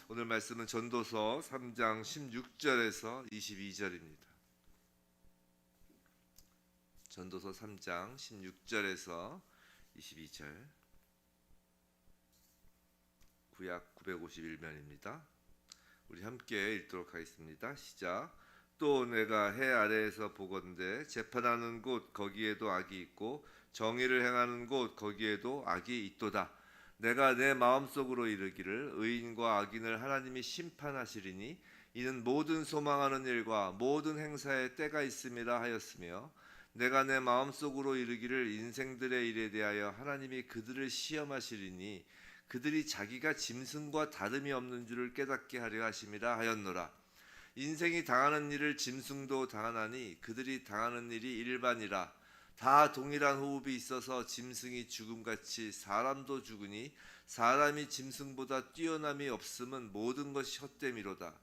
오늘 말씀은 전도서 3장 16절에서 22절입니다. 전도서 3장 16절에서 22절. 구약 951면입니다. 우리 함께 읽도록 하겠습니다. 시작. 또 내가 해 아래에서 보건대 재판하는 곳 거기에도 악이 있고 정의를 행하는 곳 거기에도 악이 있도다. 내가 내 마음속으로 이르기를 의인과 악인을 하나님이 심판하시리니 이는 모든 소망하는 일과 모든 행사에 때가 있음이라 하였으며, 내가 내 마음속으로 이르기를 인생들의 일에 대하여 하나님이 그들을 시험하시리니 그들이 자기가 짐승과 다름이 없는 줄을 깨닫게 하려 하심이라 하였노라. 인생이 당하는 일을 짐승도 당하나니 그들이 당하는 일이 일반이라. 다 동일한 호흡이 있어서 짐승이 죽음같이 사람도 죽으니 사람이 짐승보다 뛰어남이 없음은 모든 것이 헛됨이로다.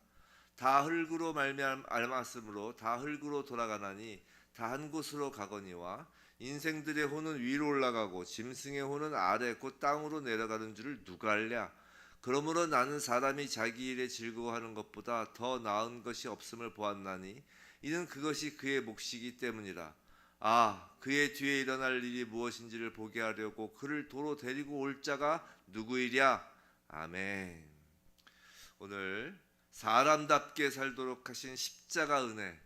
다 흙으로 말미암았으므로 다 흙으로 돌아가나니 다 한 곳으로 가거니와 인생들의 혼은 위로 올라가고 짐승의 혼은 아래 곧 땅으로 내려가는 줄을 누가 알랴. 그러므로 나는 사람이 자기 일에 즐거워하는 것보다 더 나은 것이 없음을 보았나니 이는 그것이 그의 몫이기 때문이라. 그의 뒤에 일어날 일이 무엇인지를 보게 하려고 그를 도로 데리고 올 자가 누구이랴. 아멘. 오늘 사람답게 살도록 하신 십자가 은혜,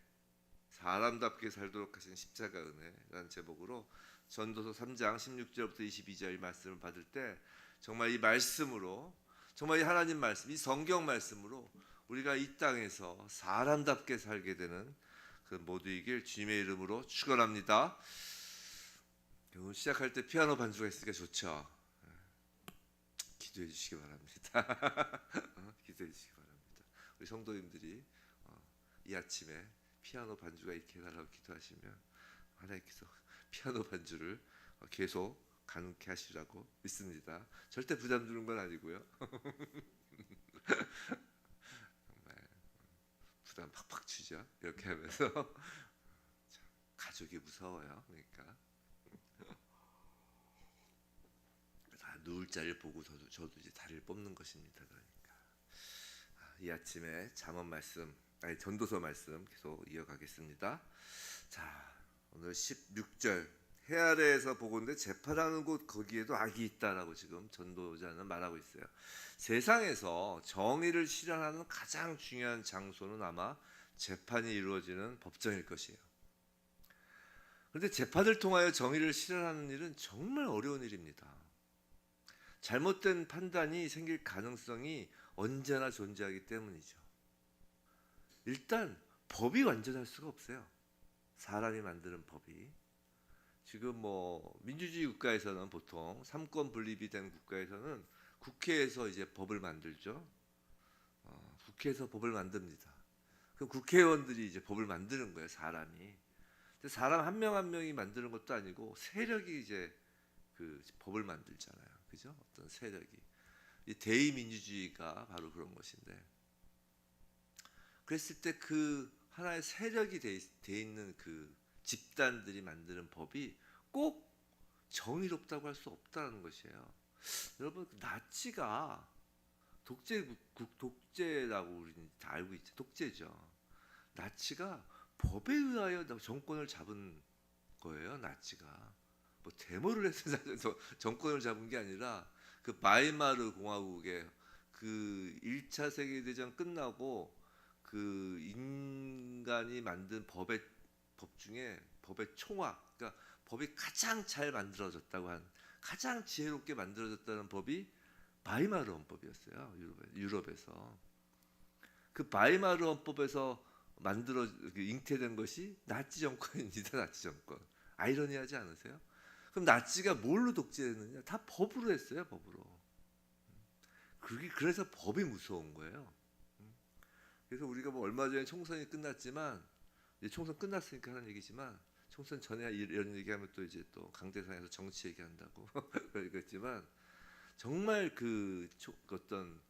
사람답게 살도록 하신 십자가 은혜라는 제목으로 전도서 3장 16절부터 22절 말씀을 받을 때 정말 이 말씀으로, 정말 이 하나님 말씀, 이 성경 말씀으로 우리가 이 땅에서 사람답게 살게 되는 그 모두이길 주님의 이름으로 축원합니다. 오늘 시작할 때 피아노 반주가 있으니까 좋죠. 기도해 주시기 바랍니다. 기도해 주시기 바랍니다. 우리 성도님들이 이 아침에 피아노 반주가 있게 해달라고 기도하시면 하나님께서 피아노 반주를 계속 가능케 하시라고 믿습니다. 절대 부담 주는 건 아니고요. 정말 부담 팍팍 주죠. 이렇게 하면서 가족이 무서워요. 그러니까 누울 자리를 보고 저도 이제 다리를 뽑는 것입니다. 그러니까 이 아침에 잠언 말씀, 전도서 말씀 계속 이어가겠습니다. 자, 오늘 16절. 해 아래에서 보건대 재판하는 곳 거기에도 악이 있다라고 지금 전도자는 말하고 있어요. 세상에서 정의를 실현하는 가장 중요한 장소는 아마 재판이 이루어지는 법정일 것이에요. 그런데 재판을 통하여 정의를 실현하는 일은 정말 어려운 일입니다. 잘못된 판단이 생길 가능성이 언제나 존재하기 때문이죠. 일단 법이 완전할 수가 없어요. 사람이 만드는 법이. 지금 민주주의 국가에서는 보통 삼권 분립이 된 국가에서는 국회에서 이제 법을 만들죠. 국회에서 법을 만듭니다. 그럼 국회의원들이 이제 법을 만드는 거예요, 사람이. 근데 사람 한 명 한 명이 만드는 것도 아니고 세력이 이제 그 법을 만들잖아요. 그죠? 어떤 세력이. 이 대의민주주의가 바로 그런 것인데. 그랬을 때 그 하나의 세력이 돼 있는 그 집단들이 만드는 법이 꼭 정의롭다고 할 수 없다는 것이에요. 여러분, 나치가 독재라고 우리는 다 알고 있죠. 독재죠. 나치가 법에 의하여 정권을 잡은 거예요. 나치가 데모를 해서 정권을 잡은 게 아니라 그 바이마르 공화국의 그 1차 세계대전 끝나고 그 인간이 만든 법 중에 법의 총화, 그러니까 법이 가장 잘 만들어졌다고 한, 가장 지혜롭게 만들어졌다는 법이 바이마르 헌법이었어요. 유럽에서. 그 바이마르 헌법에서 잉태된 것이 나치 정권입니다. 나치 정권. 아이러니하지 않으세요? 그럼 나치가 뭘로 독재했느냐? 다 법으로 했어요. 법으로. 그래서 법이 무서운 거예요. 그래서 우리가 얼마 전에 총선이 끝났지만, 이제 총선 끝났으니까 하는 얘기지만, 총선 전에 이런 얘기하면 또 이제 또 강대상에서 정치 얘기한다고 그랬지만, 정말 어떤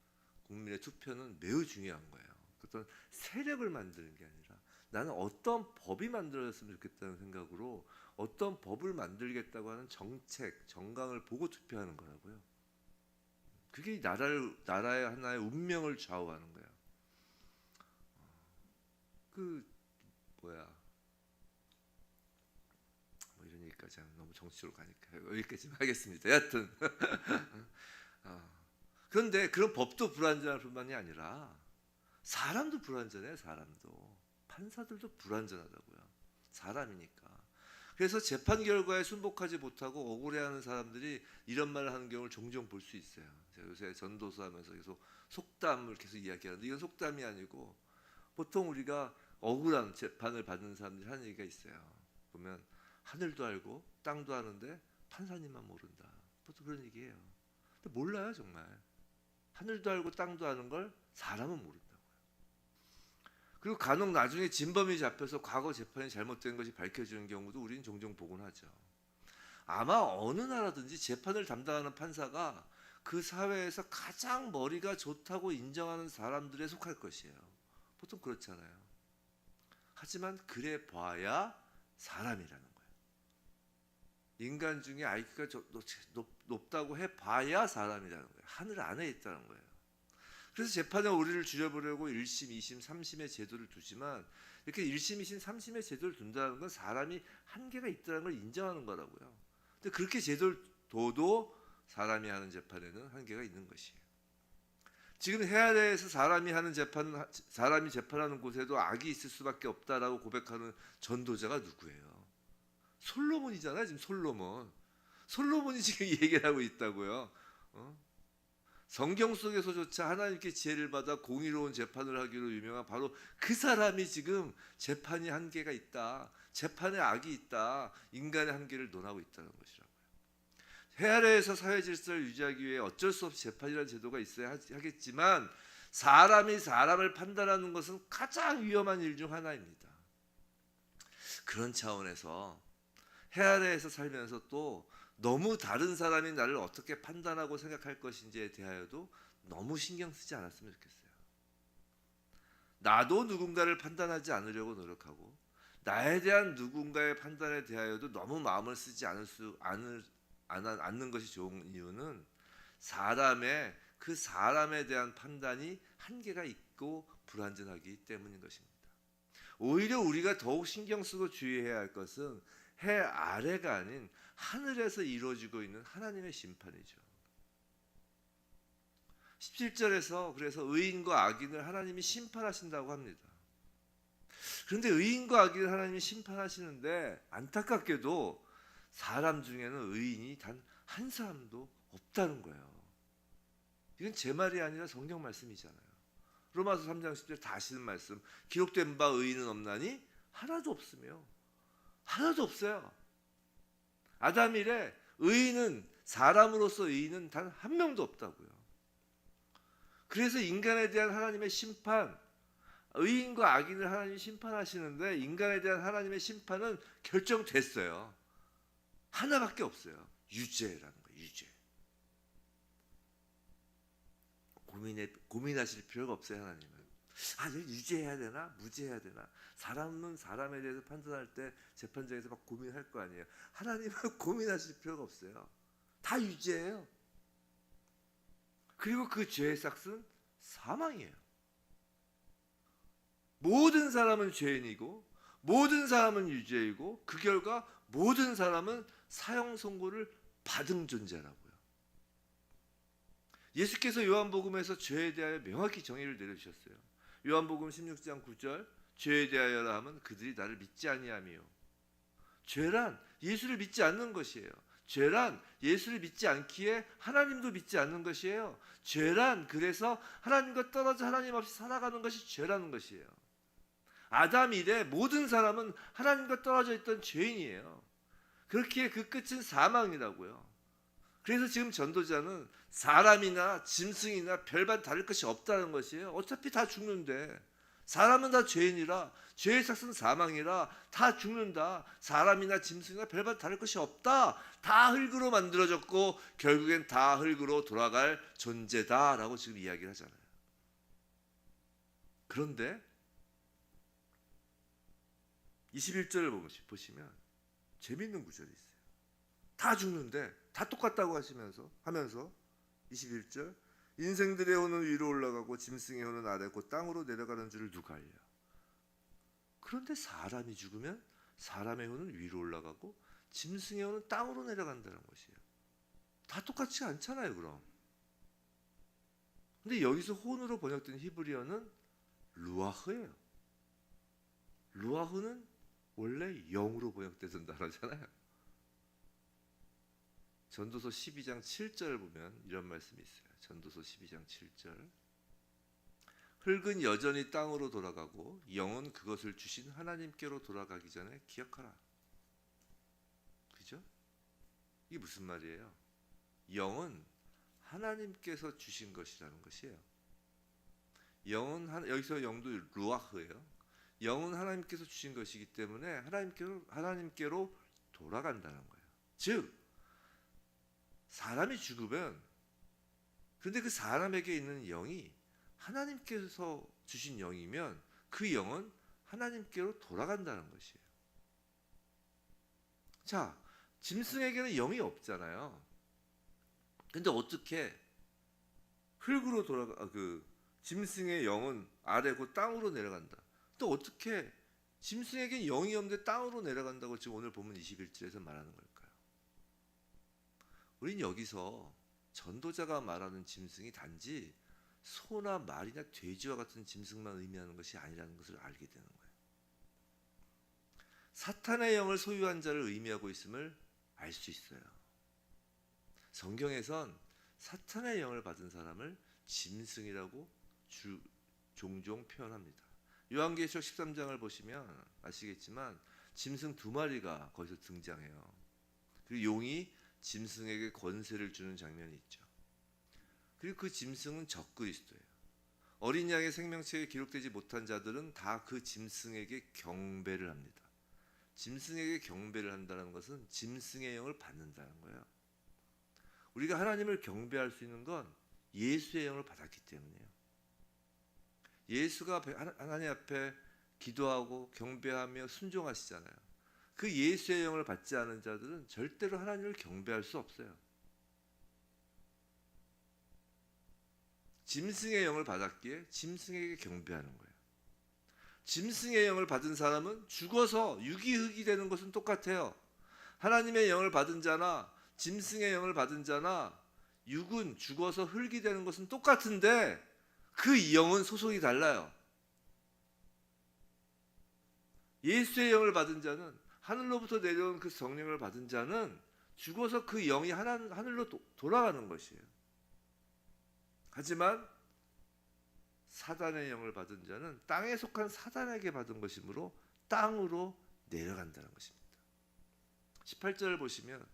국민의 투표는 매우 중요한 거예요. 어떤 세력을 만드는 게 아니라 나는 어떤 법이 만들어졌으면 좋겠다는 생각으로 어떤 법을 만들겠다고 하는 정책, 정강을 보고 투표하는 거라고요. 그게 나라의 하나의 운명을 좌우하는 거예요. 그 뭐야, 뭐 이러니까 참 너무 정치적으로 가니까 여기까지만 하겠습니다. 여하튼 그런데 그런 법도 불완전할 뿐만이 아니라 사람도 불완전해요. 사람도, 판사들도 불완전하다고요. 사람이니까. 그래서 재판 결과에 순복하지 못하고 억울해하는 사람들이 이런 말을 하는 경우를 종종 볼 수 있어요. 제가 요새 전도서 하면서 계속 속담을 계속 이야기하는데, 이건 속담이 아니고 보통 우리가 억울한 재판을 받는 사람들이 하는 얘기가 있어요. 보면 하늘도 알고 땅도 아는데 판사님만 모른다. 보통 그런 얘기예요. 근데 몰라요, 정말. 하늘도 알고 땅도 아는 걸 사람은 모른다고요. 그리고 간혹 나중에 진범이 잡혀서 과거 재판이 잘못된 것이 밝혀지는 경우도 우리는 종종 보곤 하죠. 아마 어느 나라든지 재판을 담당하는 판사가 그 사회에서 가장 머리가 좋다고 인정하는 사람들에 속할 것이에요. 보통 그렇잖아요. 하지만 그래 봐야 사람이라는 거예요. 인간 중에 IQ가 높다고 해봐야 사람이라는 거예요. 하늘 안에 있다는 거예요. 그래서 재판의 오류를 줄여보려고 1심, 2심, 3심의 제도를 두지만, 이렇게 1심, 2심, 3심의 제도를 둔다는 건 사람이 한계가 있다는 걸 인정하는 거라고요. 근데 그렇게 제도를 둬도 사람이 하는 재판에는 한계가 있는 것이에요. 지금 해아래에서 사람이 재판하는 곳에도 악이 있을 수밖에 없다라고 고백하는 전도자가 누구예요? 솔로몬이잖아요. 지금 솔로몬이 지금 이 얘기를 하고 있다고요. 성경 속에서조차 하나님께 지혜를 받아 공의로운 재판을 하기로 유명한 바로 그 사람이 지금 재판이 한계가 있다, 재판에 악이 있다, 인간의 한계를 논하고 있다는 것이라고요. 해아래에서 사회 질서를 유지하기 위해 어쩔 수 없이 재판이라는 제도가 있어야 하겠지만, 사람이 사람을 판단하는 것은 가장 위험한 일 중 하나입니다. 그런 차원에서 해아래에서 살면서 또 너무 다른 사람이 나를 어떻게 판단하고 생각할 것인지에 대하여도 너무 신경 쓰지 않았으면 좋겠어요. 나도 누군가를 판단하지 않으려고 노력하고, 나에 대한 누군가의 판단에 대하여도 너무 마음을 쓰지 않는 것이 좋은 이유는 그 사람에 대한 판단이 한계가 있고 불완전하기 때문인 것입니다. 오히려 우리가 더욱 신경 쓰고 주의해야 할 것은 해 아래가 아닌 하늘에서 이루어지고 있는 하나님의 심판이죠. 17절에서 그래서 의인과 악인을 하나님이 심판하신다고 합니다. 그런데 의인과 악인을 하나님이 심판하시는데, 안타깝게도 사람 중에는 의인이 단 한 사람도 없다는 거예요. 이건 제 말이 아니라 성경 말씀이잖아요. 로마서 3장 10절 다 하시는 말씀, 기록된 바 의인은 없나니 하나도 없으며, 하나도 없어요. 아담 이래 의인은, 사람으로서 의인은 단 한 명도 없다고요. 그래서 인간에 대한 하나님의 심판, 의인과 악인을 하나님이 심판하시는데, 인간에 대한 하나님의 심판은 결정됐어요. 하나밖에 없어요. 유죄라는 거예요. 유죄. 고민하실 필요가 없어요. 하나님은 유죄해야 되나 무죄해야 되나, 사람은 사람에 대해서 판단할 때 재판장에서 막 고민할 거 아니에요. 하나님은 고민하실 필요가 없어요. 다 유죄예요. 그리고 그 죄의 삭은 사망이에요. 모든 사람은 죄인이고 모든 사람은 유죄이고, 그 결과 모든 사람은 사형 선고를 받은 존재라고요. 예수께서 요한복음에서 죄에 대하여 명확히 정의를 내려주셨어요. 요한복음 16장 9절, 죄에 대하여라 하면 그들이 나를 믿지 아니하며. 죄란 예수를 믿지 않는 것이에요. 죄란 예수를 믿지 않기에 하나님도 믿지 않는 것이에요. 죄란 그래서 하나님과 떨어져 하나님 없이 살아가는 것이 죄라는 것이에요. 아담 이래 모든 사람은 하나님과 떨어져 있던 죄인이에요. 그렇기에 그 끝은 사망이라고요. 그래서 지금 전도자는 사람이나 짐승이나 별반 다를 것이 없다는 것이에요. 어차피 다 죽는데, 사람은 다 죄인이라, 죄의 삭은 사망이라 다 죽는다. 사람이나 짐승이나 별반 다를 것이 없다. 다 흙으로 만들어졌고 결국엔 다 흙으로 돌아갈 존재다라고 지금 이야기를 하잖아요. 그런데 21절을 보시면 재밌는 구절이 있어요. 다 죽는데 다 똑같다고 하면서 21절, 인생들의 혼은 위로 올라가고 짐승의 혼은 아래 곧 땅으로 내려가는 줄을 누가 알려? 그런데 사람이 죽으면 사람의 혼은 위로 올라가고 짐승의 혼은 땅으로 내려간다는 것이에요. 다 똑같지 않잖아요, 그럼. 근데 여기서 혼으로 번역된 히브리어는 루아흐예요. 루아흐는 원래 영으로 번역되던 단어잖아요. 전도서 12장 7절을 보면 이런 말씀이 있어요. 전도서 12장 7절. 흙은 여전히 땅으로 돌아가고 영은 그것을 주신 하나님께로 돌아가기 전에 기억하라. 그죠? 이게 무슨 말이에요? 영은 하나님께서 주신 것이라는 것이에요. 영은 여기서 영도 루아흐예요. 영은 하나님께서 주신 것이기 때문에 하나님께로 돌아간다는 거예요. 즉 사람이 죽으면 근데 그 사람에게 있는 영이 하나님께서 주신 영이면 그 영은 하나님께로 돌아간다는 것이에요. 자, 짐승에게는 영이 없잖아요. 근데 어떻게 흙으로 돌아가 짐승의 영은 아래 곧 땅으로 내려간다. 또 어떻게 짐승에게 영이 없는데 땅으로 내려간다고 지금 오늘 본문 21절에서 말하는 걸까요? 우린 여기서 전도자가 말하는 짐승이 단지 소나 말이나 돼지와 같은 짐승만 의미하는 것이 아니라는 것을 알게 되는 거예요. 사탄의 영을 소유한 자를 의미하고 있음을 알 수 있어요. 성경에선 사탄의 영을 받은 사람을 짐승이라고 종종 표현합니다. 요한계시록 13장을 보시면 아시겠지만 짐승 2마리가 거기서 등장해요. 그리고 용이 짐승에게 권세를 주는 장면이 있죠. 그리고 그 짐승은 적그리스도예요. 어린 양의 생명책에 기록되지 못한 자들은 다 그 짐승에게 경배를 합니다. 짐승에게 경배를 한다는 것은 짐승의 영을 받는다는 거예요. 우리가 하나님을 경배할 수 있는 건 예수의 영을 받았기 때문이에요. 예수가 하나님 앞에 기도하고 경배하며 순종하시잖아요. 그 예수의 영을 받지 않은 자들은 절대로 하나님을 경배할 수 없어요. 짐승의 영을 받았기에 짐승에게 경배하는 거예요. 짐승의 영을 받은 사람은 죽어서 육이 흙이 되는 것은 똑같아요. 하나님의 영을 받은 자나 짐승의 영을 받은 자나 육은 죽어서 흙이 되는 것은 똑같은데 그 영은 소속이 달라요. 예수의 영을 받은 자는 하늘로부터 내려온 그 성령을 받은 자는 죽어서 그 영이 하늘로 돌아가는 것이에요. 하지만 사단의 영을 받은 자는 땅에 속한 사단에게 받은 것이므로 땅으로 내려간다는 것입니다. 18절을 보시면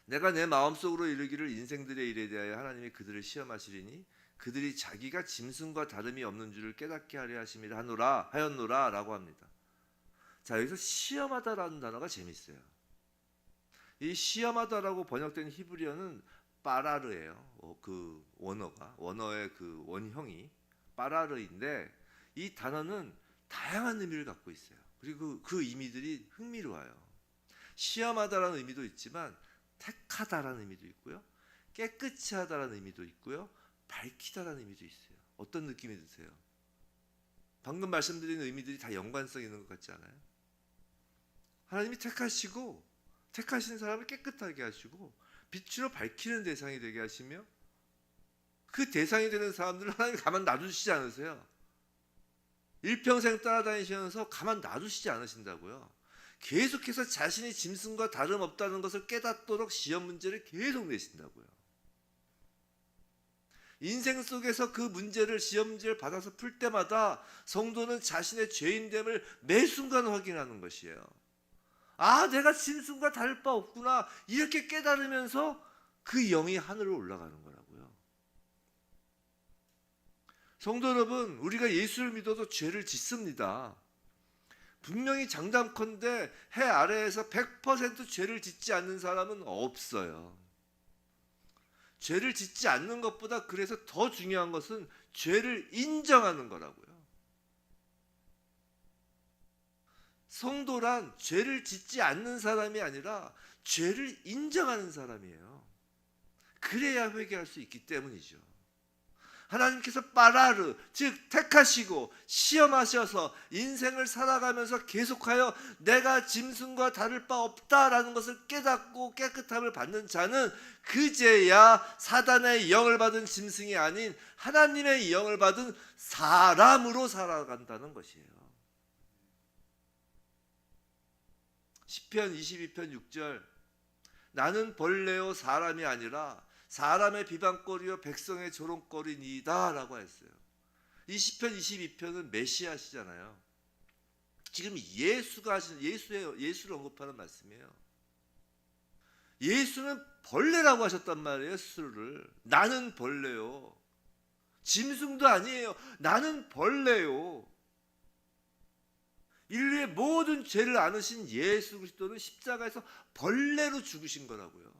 내가 내 마음속으로 이르기를 인생들의 일에 대하여 하나님이 그들을 시험하시리니 그들이 자기가 짐승과 다름이 없는 줄을 깨닫게 하려 하였노라 라고 합니다. 자, 여기서 시험하다라는 단어가 재밌어요. 이 시험하다라고 번역된 히브리어는 빠라르예요. 그 원어의 그 원형이 빠라르인데 이 단어는 다양한 의미를 갖고 있어요. 그리고 그 의미들이 흥미로워요. 시험하다라는 의미도 있지만 택하다라는 의미도 있고요. 깨끗이 하다라는 의미도 있고요. 밝히다라는 의미도 있어요. 어떤 느낌이 드세요? 방금 말씀드린 의미들이 다 연관성 있는 것 같지 않아요? 하나님이 택하신 사람을 깨끗하게 하시고 빛으로 밝히는 대상이 되게 하시며 그 대상이 되는 사람들을 하나님이 가만 놔두시지 않으세요. 일평생 따라다니시면서 가만 놔두시지 않으신다고요. 계속해서 자신이 짐승과 다름없다는 것을 깨닫도록 시험 문제를 계속 내신다고요. 인생 속에서 그 문제를 시험 문제를 받아서 풀 때마다 성도는 자신의 죄인됨을 매 순간 확인하는 것이에요. 아, 내가 짐승과 다를 바 없구나 이렇게 깨달으면서 그 영이 하늘로 올라가는 거라고요. 성도 여러분, 우리가 예수를 믿어도 죄를 짓습니다. 분명히 장담컨대 해 아래에서 100% 죄를 짓지 않는 사람은 없어요. 죄를 짓지 않는 것보다 그래서 더 중요한 것은 죄를 인정하는 거라고요. 성도란 죄를 짓지 않는 사람이 아니라 죄를 인정하는 사람이에요. 그래야 회개할 수 있기 때문이죠. 하나님께서 빠라르, 즉 택하시고 시험하셔서 인생을 살아가면서 계속하여 내가 짐승과 다를 바 없다라는 것을 깨닫고 깨끗함을 받는 자는 그제야 사단의 영을 받은 짐승이 아닌 하나님의 영을 받은 사람으로 살아간다는 것이에요. 시편 22편 6절, 나는 벌레요 사람이 아니라 사람의 비방거리요 백성의 조롱거리니이다 라고 했어요. 이 시편 22편은 메시아시잖아요. 지금 예수가 하신 예수를 언급하는 말씀이에요. 예수는 벌레라고 하셨단 말이에요. 스스로를. 나는 벌레요. 짐승도 아니에요. 나는 벌레요. 인류의 모든 죄를 안으신 예수 그리스도는 십자가에서 벌레로 죽으신 거라고요.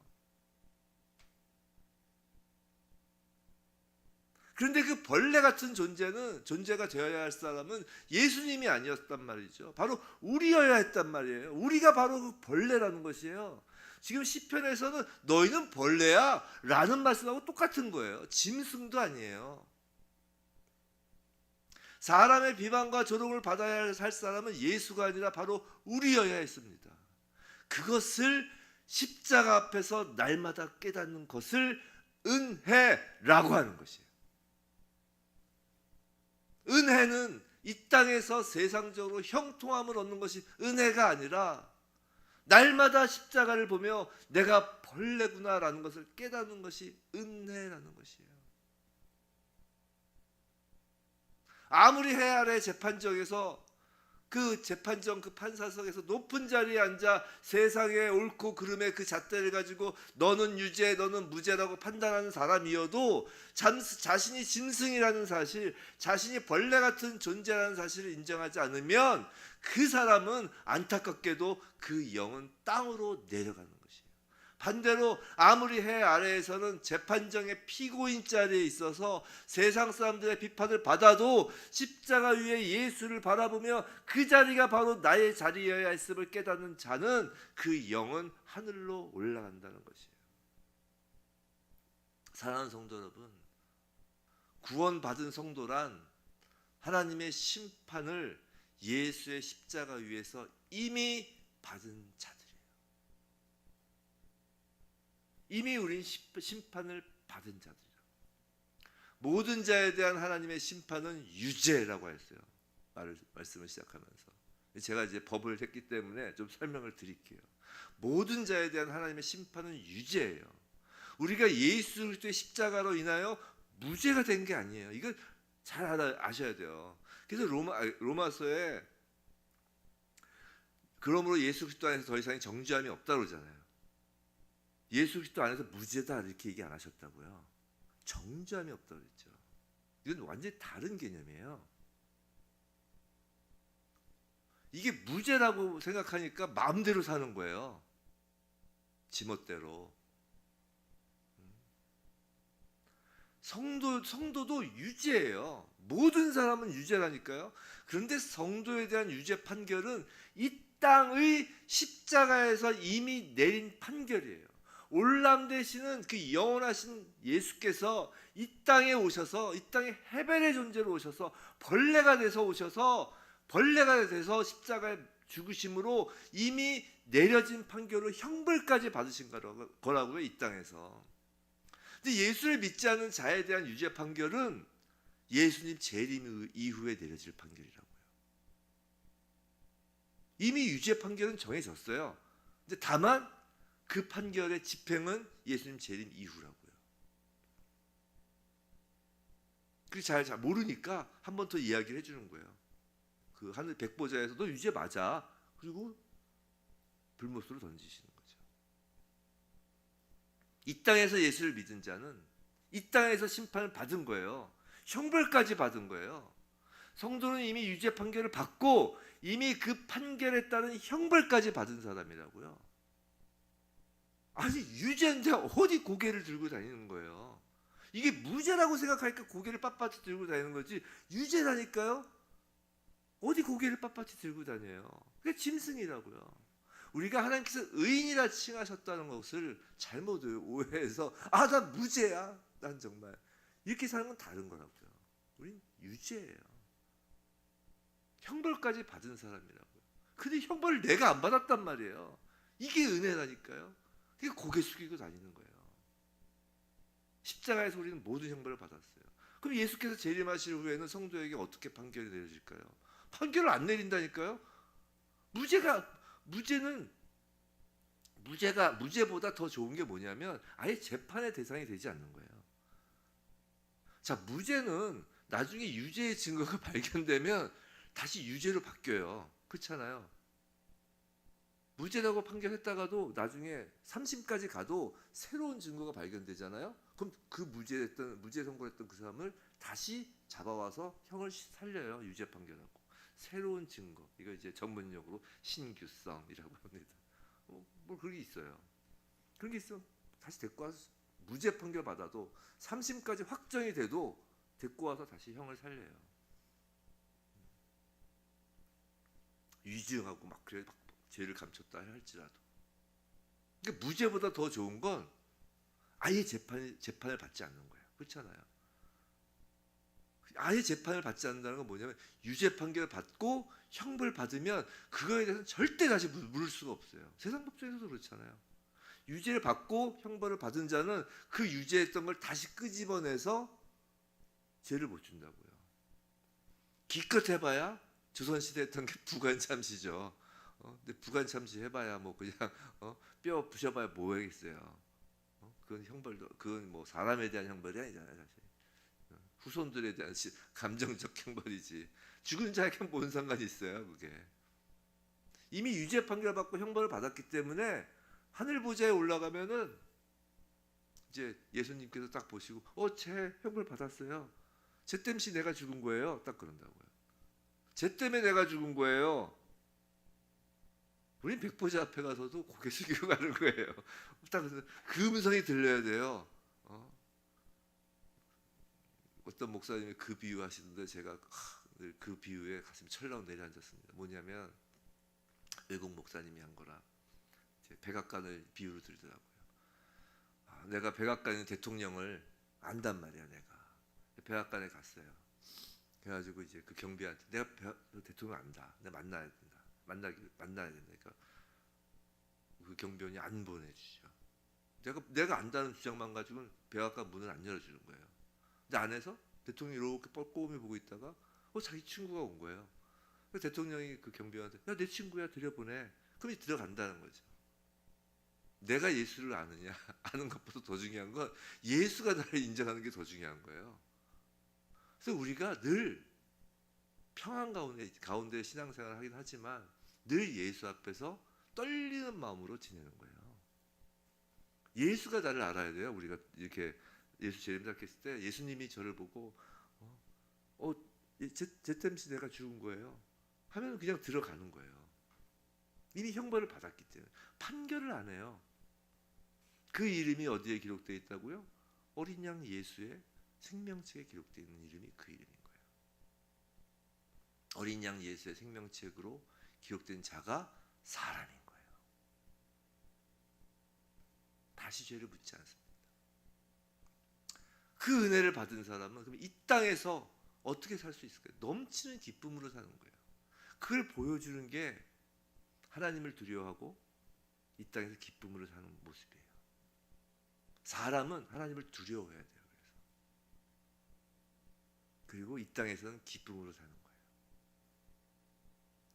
그런데 그 벌레 같은 존재가 되어야 할 사람은 예수님이 아니었단 말이죠. 바로 우리여야 했단 말이에요. 우리가 바로 그 벌레라는 것이에요. 지금 시편에서는 너희는 벌레야 라는 말씀하고 똑같은 거예요. 짐승도 아니에요. 사람의 비방과 조롱을 받아야 할 사람은 예수가 아니라 바로 우리여야 했습니다. 그것을 십자가 앞에서 날마다 깨닫는 것을 은혜라고 하는 것이에요. 은혜는 이 땅에서 세상적으로 형통함을 얻는 것이 은혜가 아니라 날마다 십자가를 보며 내가 벌레구나라는 것을 깨닫는 것이 은혜라는 것이에요. 아무리 해 아래 재판정에서 그 재판정 그 판사석에서 높은 자리에 앉아 세상의 옳고 그름의 그 잣대를 가지고 너는 유죄 너는 무죄라고 판단하는 사람이어도 자신이 짐승이라는 사실, 자신이 벌레 같은 존재라는 사실을 인정하지 않으면 그 사람은 안타깝게도 그 영은 땅으로 내려가는 것이에요. 반대로 아무리 해 아래에서는 재판정의 피고인 자리에 있어서 세상 사람들의 비판을 받아도 십자가 위에 예수를 바라보며 그 자리가 바로 나의 자리여야 했음을 깨닫는 자는 그 영은 하늘로 올라간다는 것이에요. 사랑하는 성도 여러분, 구원받은 성도란 하나님의 심판을 예수의 십자가 위에서 이미 받은 자들. 이미 우린 심판을 받은 자들이라. 모든 자에 대한 하나님의 심판은 유죄라고 했어요. 말씀을 시작하면서. 제가 이제 법을 했기 때문에 좀 설명을 드릴게요. 모든 자에 대한 하나님의 심판은 유죄예요. 우리가 예수 그리스도의 십자가로 인하여 무죄가 된 게 아니에요. 이걸 잘 아셔야 돼요. 그래서 로마서에 그러므로 예수 그리스도 안에서 더 이상 정죄함이 없다고 그러잖아요. 예수 그리스도 안에서 무죄다 이렇게 얘기 안 하셨다고요. 정죄함이 없다고 그랬죠. 이건 완전히 다른 개념이에요. 이게 무죄라고 생각하니까 마음대로 사는 거예요. 지멋대로. 성도도 유죄예요. 모든 사람은 유죄라니까요. 그런데 성도에 대한 유죄 판결은 이 땅의 십자가에서 이미 내린 판결이에요. 올람 되시는 그 영원하신 예수께서 이 땅에 오셔서 이 땅에 해변의 존재로 오셔서 벌레가 돼서 십자가에 죽으심으로 이미 내려진 판결로 형벌까지 받으신 거라고요. 이 땅에서. 근데 예수를 믿지 않는 자에 대한 유죄 판결은 예수님 재림 이후에 내려질 판결이라고요. 이미 유죄 판결은 정해졌어요. 근데 다만 그 판결의 집행은 예수님 재림 이후라고요. 그게 잘 모르니까 한 번 더 이야기를 해주는 거예요. 그 하늘 백보자에서 너 유죄 맞아. 그리고 불못으로 던지시는 거죠. 이 땅에서 예수를 믿은 자는 이 땅에서 심판을 받은 거예요. 형벌까지 받은 거예요. 성도는 이미 유죄 판결을 받고 이미 그 판결에 따른 형벌까지 받은 사람이라고요. 아니 유죄인데 어디 고개를 들고 다니는 거예요. 이게 무죄라고 생각하니까 고개를 빳빳이 들고 다니는 거지 유죄라니까요. 어디 고개를 빳빳이 들고 다녀요. 그게 짐승이라고요. 우리가 하나님께서 의인이라 칭하셨다는 것을 잘못 오해해서 나 무죄야. 난 정말 이렇게 사는 건 다른 거라고요. 우린 유죄예요. 형벌까지 받은 사람이라고요. 근데 형벌을 내가 안 받았단 말이에요. 이게 은혜라니까요. 그게 고개 숙이고 다니는 거예요. 십자가에서 우리는 모든 형벌을 받았어요. 그럼 예수께서 재림하실 후에는 성도에게 어떻게 판결이 내려질까요? 판결을 안 내린다니까요. 무죄보다 더 좋은 게 뭐냐면 아예 재판의 대상이 되지 않는 거예요. 자, 무죄는 나중에 유죄의 증거가 발견되면 다시 유죄로 바뀌어요. 그렇잖아요. 무죄라고 판결했다가도 나중에 3심까지 가도 새로운 증거가 발견되잖아요. 그럼 그 무죄 선고했던 그 사람을 다시 잡아와서 형을 살려요. 유죄 판결하고. 새로운 증거. 이거 이제 전문용어로 신규성이라고 합니다. 뭐 그런 게 있어요. 그런 게 있으면 다시 데리고 와서 무죄 판결 받아도 3심까지 확정이 돼도 데리고 와서 다시 형을 살려요. 위증하고 막 그래 막 죄를 감췄다 할지라도. 그러니까 무죄보다 더 좋은 건 아예 재판을 받지 않는 거예요. 그렇잖아요. 아예 재판을 받지 않는다는 건 뭐냐면 유죄 판결을 받고 형벌 받으면 그거에 대해서는 절대 다시 물을 수가 없어요. 세상 법정에서도 그렇잖아요. 유죄를 받고 형벌을 받은 자는 그 유죄했던 걸 다시 끄집어내서 죄를 못 준다고요. 기껏 해봐야 조선시대 했던 게 부관참시죠. 근데 부관참시 해봐야 뭐 그냥 뼈 부셔봐야 뭐 하겠어요. 그건 형벌도 그건 뭐 사람에 대한 형벌이 아니잖아요, 사실. 후손들에 대한 감정적 형벌이지. 죽은 자에게 뭔 상관이 있어요, 그게. 이미 유죄 판결 받고 형벌을 받았기 때문에 하늘 보좌에 올라가면은 이제 예수님께서 딱 보시고 쟤 형벌 받았어요. 쟤 때문에 내가 죽은 거예요. 딱 그런다고요. 쟤 때문에 내가 죽은 거예요. 우린 백보자 앞에 가서도 고개 숙이고 가는 거예요. 딱 그 음성이 들려야 돼요. 어떤 목사님이 그 비유 하시는데 제가 늘 그 비유에 가슴이 철렁 내려앉았습니다. 뭐냐면 외국 목사님이 한 거라 백악관을 비유로 들더라고요. 내가 백악관의 대통령을 안단 말이야. 내가 백악관에 갔어요. 그래가지고 이제 그 경비한테 내가 대통령 안다. 내가 만나야 된다. 만나야 된다. 그러니까 그 경비원이 안 보내주죠. 내가 안다는 주장만 가지고는 백악관 문을 안 열어주는 거예요. 근데 안에서 대통령이 이렇게 뻘꼼히 보고 있다가 자기 친구가 온 거예요. 그래서 대통령이 그 경비원한테 야, 내 친구야 들여보내. 그럼 들어간다는 거죠. 내가 예수를 아느냐 아는 것보다 더 중요한 건 예수가 나를 인정하는 게 더 중요한 거예요. 그래서 우리가 늘 평안 가운데 신앙생활을 하긴 하지만 늘 예수 앞에서 떨리는 마음으로 지내는 거예요. 예수가 나를 알아야 돼요. 우리가 이렇게 예수 재림잡혔을 때 예수님이 저를 보고 제 때문에 내가 죽은 거예요 하면 그냥 들어가는 거예요. 이미 형벌을 받았기 때문에 판결을 안 해요. 그 이름이 어디에 기록되어 있다고요? 어린 양 예수의 생명책에 기록되어 있는 이름이 그 이름인 거예요. 어린 양 예수의 생명책으로 기록된 자가 사람인 거예요. 다시 죄를 묻지 않습니다. 그 은혜를 받은 사람은 그럼 이 땅에서 어떻게 살 수 있을까요? 넘치는 기쁨으로 사는 거예요. 그걸 보여주는 게 하나님을 두려워하고 이 땅에서 기쁨으로 사는 모습이에요. 사람은 하나님을 두려워해야 돼요. 그리고 이 땅에서는 기쁨으로 사는 거예요.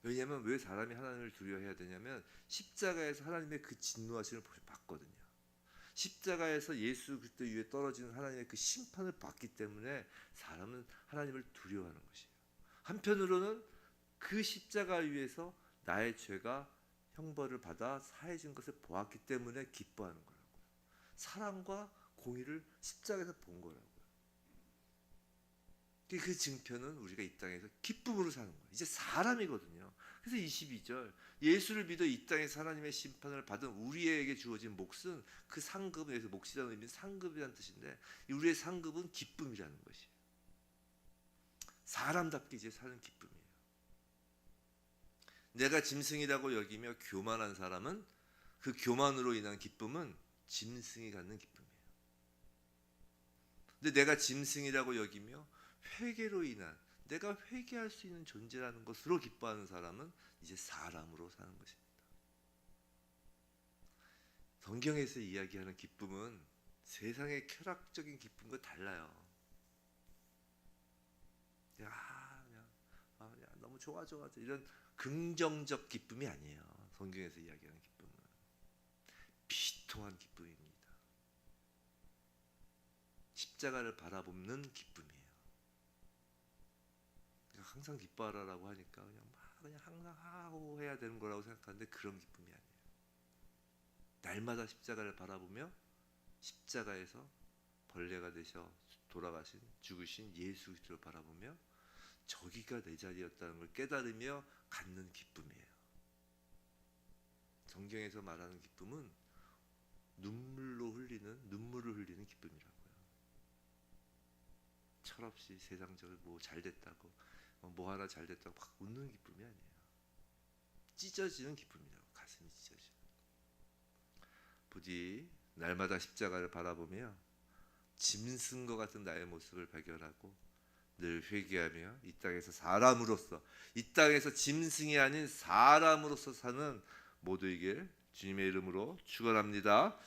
왜냐하면 왜 사람이 하나님을 두려워해야 되냐면 십자가에서 하나님의 그 진노하심을 봤거든요. 십자가에서 예수 그리스도 위에 떨어지는 하나님의 그 심판을 봤기 때문에 사람은 하나님을 두려워하는 것이에요. 한편으로는 그 십자가 위에서 나의 죄가 형벌을 받아 사해진 것을 보았기 때문에 기뻐하는 거라고요. 사랑과 공의를 십자가에서 본 거라고요. 그 증표는 우리가 이 땅에서 기쁨으로 사는 거예요. 이제 사람이거든요. 그래서 22절 예수를 믿어 이 땅에서 하나님의 심판을 받은 우리에게 주어진 몫은 그 상급, 여기서 몫이라는 의미는 상급이라는 뜻인데 우리의 상급은 기쁨이라는 것이에요. 사람답게 이제 사는 기쁨이에요. 내가 짐승이라고 여기며 교만한 사람은 그 교만으로 인한 기쁨은 짐승이 갖는 기쁨이에요. 근데 내가 짐승이라고 여기며 회개로 인한 내가 회개할 수 있는 존재라는 것으로 기뻐하는 사람은 이제 사람으로 사는 것입니다. 성경에서 이야기하는 기쁨은 세상의 쾌락적인 기쁨과 달라요. 그냥 너무 좋아 이런 긍정적 기쁨이 아니에요. 성경에서 이야기하는 기쁨은 비통한 기쁨입니다. 십자가를 바라보는 기쁨이에요. 항상 기뻐하라고 하니까 그냥 항상 하고 해야 되는 거라고 생각하는데 그런 기쁨이 아니에요. 날마다 십자가를 바라보며 십자가에서 벌레가 되셔 돌아가신 죽으신 예수 그리스도를 바라보며 저기가 내 자리였다는 걸 깨달으며 갖는 기쁨이에요. 성경에서 말하는 기쁨은 눈물을 흘리는 기쁨이라고요. 철없이 세상적으로 뭐 잘됐다고 뭐 하나 잘됐다고 막 웃는 기쁨이 아니에요. 찢어지는 기쁨이라고. 가슴이 찢어지는. 부디 날마다 십자가를 바라보며 짐승과 같은 나의 모습을 발견하고 늘 회개하며 이 땅에서 사람으로서, 이 땅에서 짐승이 아닌 사람으로서 사는 모두에게 주님의 이름으로 축원합니다.